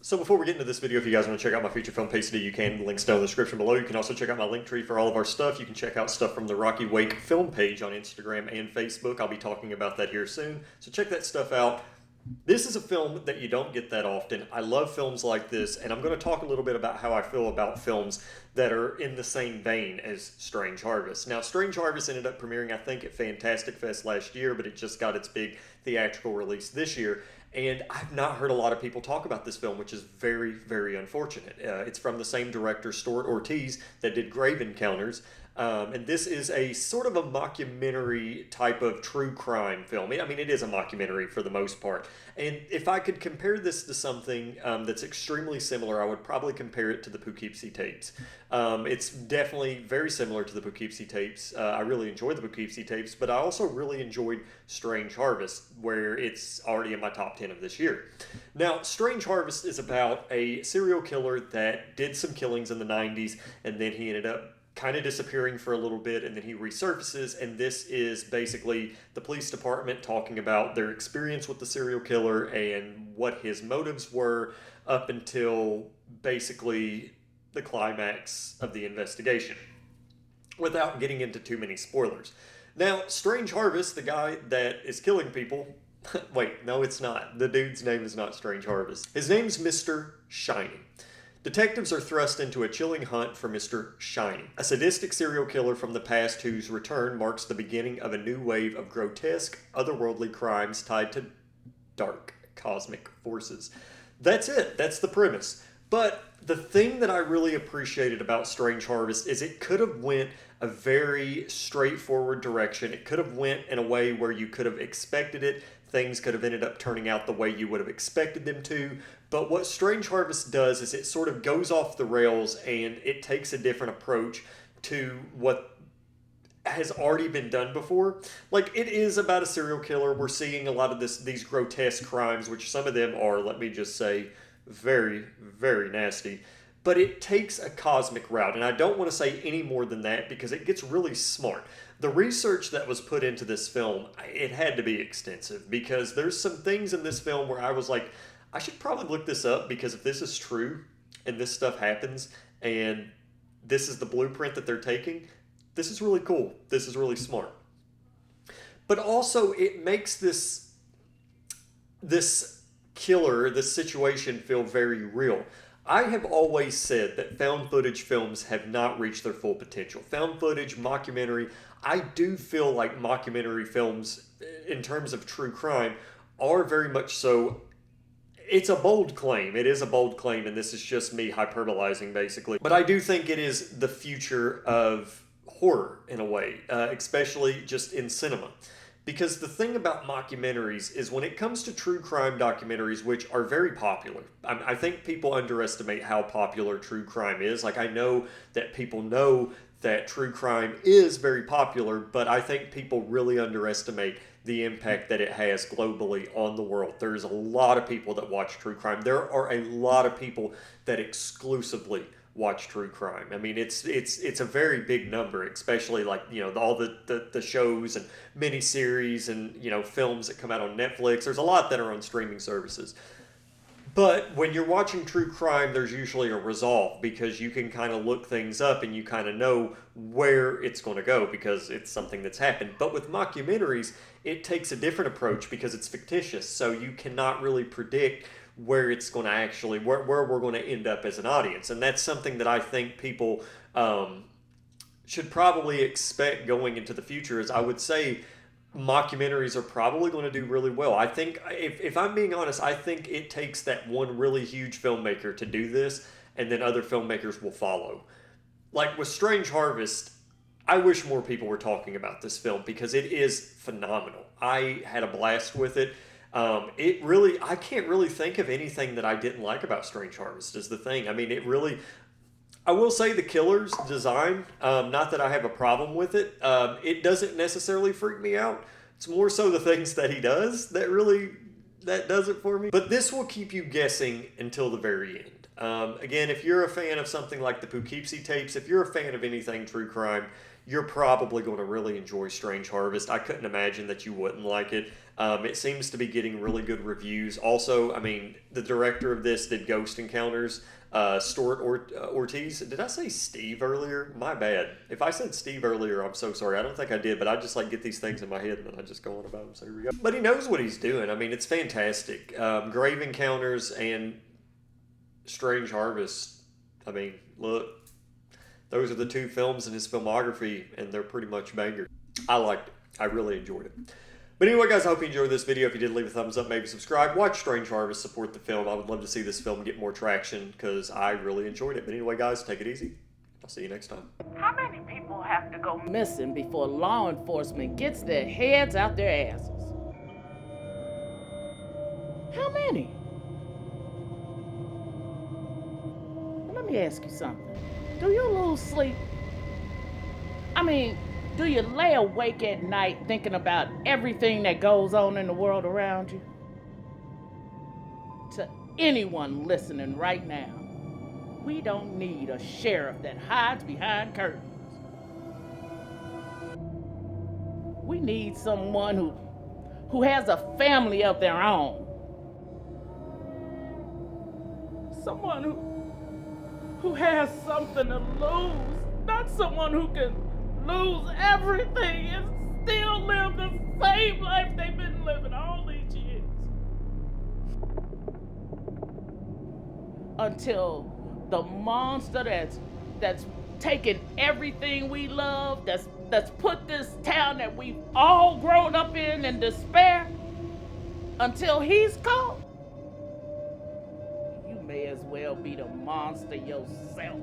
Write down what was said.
So before we get into this video, if you guys want to check out my feature film pasty, you can. Links down in the description below. You can also check out my link tree for all of our stuff. You can check out stuff from the Rocky Wake film page on Instagram and Facebook. I'll be talking about that here soon. So check that stuff out. This is a film that you don't get that often. I love films like this, and I'm going to talk a little bit about how I feel about films that are in the same vein as Strange Harvest. Now, Strange Harvest ended up premiering, I think, at Fantastic Fest last year, but it just got its big theatrical release this year. And I've not heard a lot of people talk about this film, which is very, very unfortunate. It's from the same director, Stuart Ortiz, that did Grave Encounters. And this is a sort of a mockumentary type of true crime film. I mean, it is a mockumentary for the most part. And if I could compare this to something that's extremely similar, I would probably compare it to the Poughkeepsie tapes. It's definitely very similar to the Poughkeepsie tapes. I really enjoyed the Poughkeepsie tapes, but I also really enjoyed Strange Harvest, where it's already in my top 10 of this year. Now, Strange Harvest is about a serial killer that did some killings in the 90s, and then he ended up kind of disappearing for a little bit, and then he resurfaces, and this is basically the police department talking about their experience with the serial killer and what his motives were up until basically the climax of the investigation, without getting into too many spoilers. Now, Strange Harvest, the guy that is killing people, wait, no it's not. The dude's name is not Strange Harvest. His name's Mr. Shiny. Detectives are thrust into a chilling hunt for Mr. Shiny, a sadistic serial killer from the past whose return marks the beginning of a new wave of grotesque, otherworldly crimes tied to dark cosmic forces. That's it. That's the premise. But the thing that I really appreciated about Strange Harvest is it could have went a very straightforward direction. It could have went in a way where you could have expected it. Things could have ended up turning out the way you would have expected them to. But what Strange Harvest does is it sort of goes off the rails and it takes a different approach to what has already been done before. Like, it is about a serial killer. We're seeing a lot of these grotesque crimes, which some of them are, let me just say, very, very nasty. But it takes a cosmic route, and I don't want to say any more than that because it gets really smart. The research that was put into this film, it had to be extensive, because there's some things in this film where I was like, I should probably look this up, because if this is true and this stuff happens and this is the blueprint that they're taking, this is really cool. This is really smart. But also it makes this killer, this situation feel very real. I have always said that found footage films have not reached their full potential. Found footage, mockumentary, I do feel like mockumentary films, in terms of true crime, are very much so. It's a bold claim. It is a bold claim, and this is just me hyperbolizing, basically. But I do think it is the future of horror, in a way, especially just in cinema. Because the thing about mockumentaries is when it comes to true crime documentaries, which are very popular, I think people underestimate how popular true crime is. Like, I know that people know that true crime is very popular, but I think people really underestimate the impact that it has globally on the world. There's a lot of people that watch true crime. There are a lot of people that exclusively watch true crime. I mean, it's a very big number, especially like, you know, all the shows and miniseries and, you know, films that come out on Netflix. There's a lot that are on streaming services. But when you're watching true crime, there's usually a resolve, because you can kind of look things up and you kind of know where it's going to go because it's something that's happened. But with mockumentaries, it takes a different approach because it's fictitious. So you cannot really predict where it's going to actually, where we're going to end up as an audience. And that's something that I think people should probably expect going into the future. Is I would say mockumentaries are probably going to do really well. I think, if I'm being honest, I think it takes that one really huge filmmaker to do this, and then other filmmakers will follow. Like with Strange Harvest, I wish more people were talking about this film because it is phenomenal. I had a blast with it. I can't really think of anything that I didn't like about Strange Harvest is the thing. I mean, I will say the killer's design, not that I have a problem with it, it doesn't necessarily freak me out. It's more so the things that he does that does it for me. But this will keep you guessing until the very end. Again, if you're a fan of something like the Poughkeepsie tapes, if you're a fan of anything true crime, you're probably going to really enjoy Strange Harvest. I couldn't imagine that you wouldn't like it. It seems to be getting really good reviews. Also, I mean, the director of this did Ghost Encounters. Stuart Ortiz. Did I say Steve earlier? My bad. If I said Steve earlier, I'm so sorry. I don't think I did, but I just like get these things in my head and then I just go on about them. So here we go. But he knows what he's doing. I mean, it's fantastic. Grave Encounters and Strange Harvest. I mean, look, those are the two films in his filmography, and they're pretty much bangers. I liked it. I really enjoyed it. But anyway, guys, I hope you enjoyed this video. If you did, leave a thumbs up, maybe subscribe. Watch Strange Harvest, support the film. I would love to see this film get more traction because I really enjoyed it. But anyway, guys, take it easy. I'll see you next time. How many people have to go missing before law enforcement gets their heads out their asses? How many? Let me ask you something. Do you lose sleep? I mean, do you lay awake at night thinking about everything that goes on in the world around you? To anyone listening right now, we don't need a sheriff that hides behind curtains. We need someone who has a family of their own. Someone who has something to lose, not someone who can lose everything and still live the same life they've been living all these years. Until the monster that's taken everything we love, that's put this town that we've all grown up in despair, until he's caught, you may as well be the monster yourself.